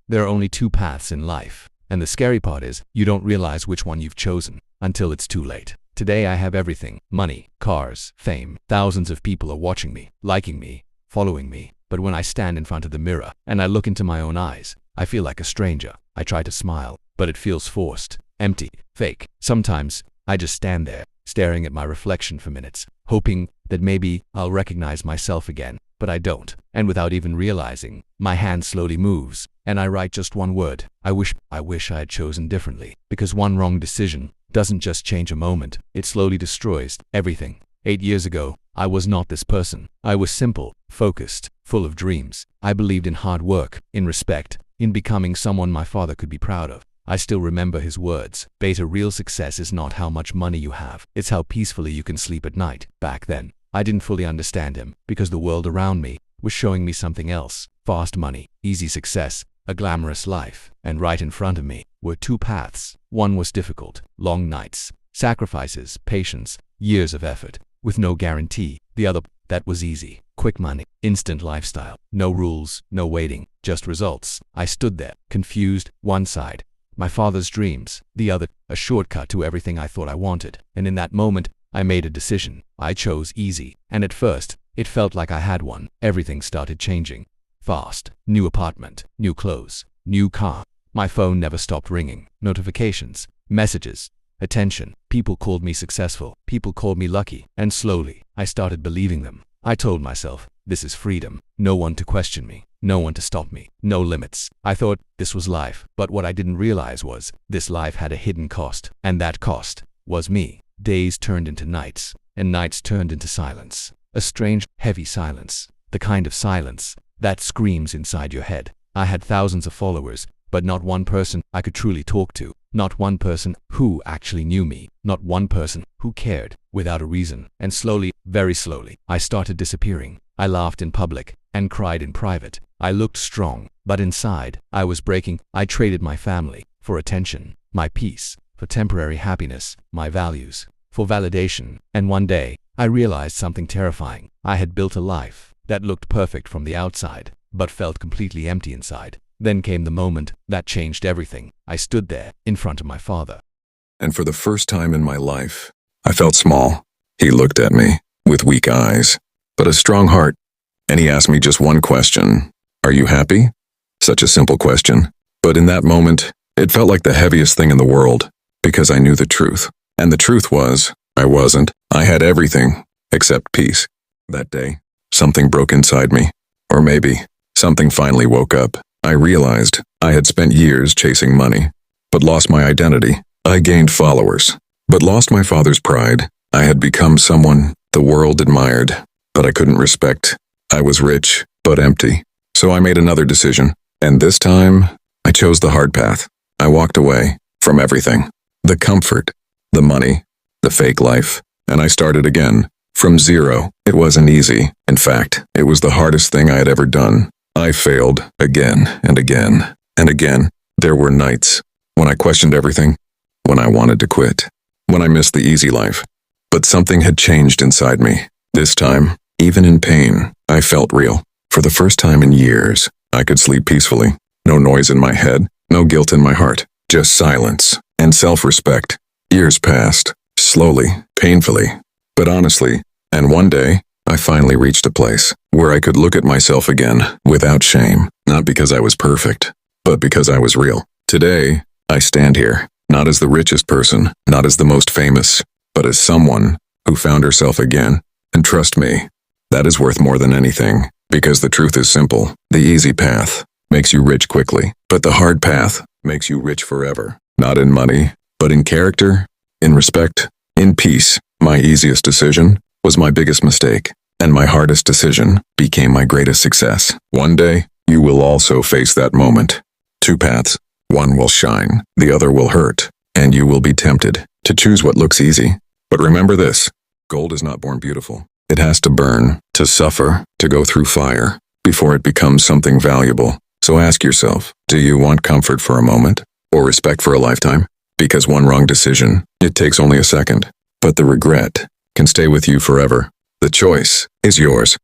there are only two paths in life. And the scary part is, you don't realize which one you've chosen until it's too late. Today I have everything: money, cars, fame. Thousands of people are watching me, liking me, following me. But when I stand in front of the mirror and I look into my own eyes, I feel like a stranger. I try to smile, but it feels forced, empty, fake. Sometimes I just stand there, staring at my reflection for minutes, hoping that maybe I'll recognize myself again. But I don't. And without even realizing, my hand slowly moves, and I write just one word: I wish I had chosen differently. Because one wrong decision doesn't just change a moment, it slowly destroys everything. 8 years ago, I was not this person. I was simple, focused, full of dreams. I believed in hard work, in respect, in becoming someone my father could be proud of. I still remember his words: "Beta, real success is not how much money you have, it's how peacefully you can sleep at night." Back then, I didn't fully understand him, because the world around me was showing me something else: fast money, easy success, a glamorous life. And right in front of me were two paths. One was difficult: long nights, sacrifices, patience, years of effort, with no guarantee. The other, that was easy: quick money, instant lifestyle, no rules, no waiting, just results. I stood there, confused. One side, my father's dreams; the other, a shortcut to everything I thought I wanted. And in that moment, I made a decision. I chose easy, and at first, it felt like I had one. Everything started changing fast. New apartment, new clothes, new car. My phone never stopped ringing. Notifications, messages, attention. People called me successful. People called me lucky. And slowly, I started believing them. I told myself, this is freedom. No one to question me. No one to stop me. No limits. I thought this was life. But what I didn't realize was, this life had a hidden cost. And that cost was me. Days turned into nights, and nights turned into silence. A strange, heavy silence. The kind of silence that screams inside your head. I had thousands of followers, but not one person I could truly talk to. Not one person who actually knew me. Not one person who cared, without a reason. And slowly, very slowly, I started disappearing. I laughed in public and cried in private. I looked strong, but inside, I was breaking. I traded my family for attention, my peace for temporary happiness, my values for validation. And one day, I realized something terrifying. I had built a life that looked perfect from the outside, but felt completely empty inside. Then came the moment that changed everything. I stood there, in front of my father. And for the first time in my life, I felt small. He looked at me with weak eyes, but a strong heart. And he asked me just one question: "Are you happy?" Such a simple question. But in that moment, it felt like the heaviest thing in the world, because I knew the truth. And the truth was, I wasn't. I had everything except peace. That day, something broke inside me. Or maybe, something finally woke up. I realized I had spent years chasing money, but lost my identity. I gained followers, but lost my father's pride. I had become someone the world admired, but I couldn't respect. I was rich, but empty. So I made another decision. And this time, I chose the hard path. I walked away from everything. The comfort, the money, the fake life. And I started again, from zero. It wasn't easy. In fact, it was the hardest thing I had ever done. I failed again and again and again. There were nights when I questioned everything, when I wanted to quit, when I missed the easy life. But something had changed inside me. This time, even in pain, I felt real. For the first time in years, I could sleep peacefully. No noise in my head, no guilt in my heart, just silence and self-respect. Years passed, slowly, painfully, but honestly. And one day, I finally reached a place where I could look at myself again without shame. Not because I was perfect, but because I was real. Today, I stand here, not as the richest person, not as the most famous, but as someone who found herself again. And trust me, that is worth more than anything. Because the truth is simple. The easy path makes you rich quickly, but the hard path makes you rich forever. Not in money, but in character, in respect, in peace. My easiest decision was my biggest mistake, and my hardest decision became my greatest success. One day, you will also face that moment. Two paths. One will shine, the other will hurt, and you will be tempted to choose what looks easy. But remember this: gold is not born beautiful. It has to burn, to suffer, to go through fire, before it becomes something valuable. So ask yourself, do you want comfort for a moment, or respect for a lifetime? Because one wrong decision, it takes only a second, but the regret can stay with you forever. The choice is yours.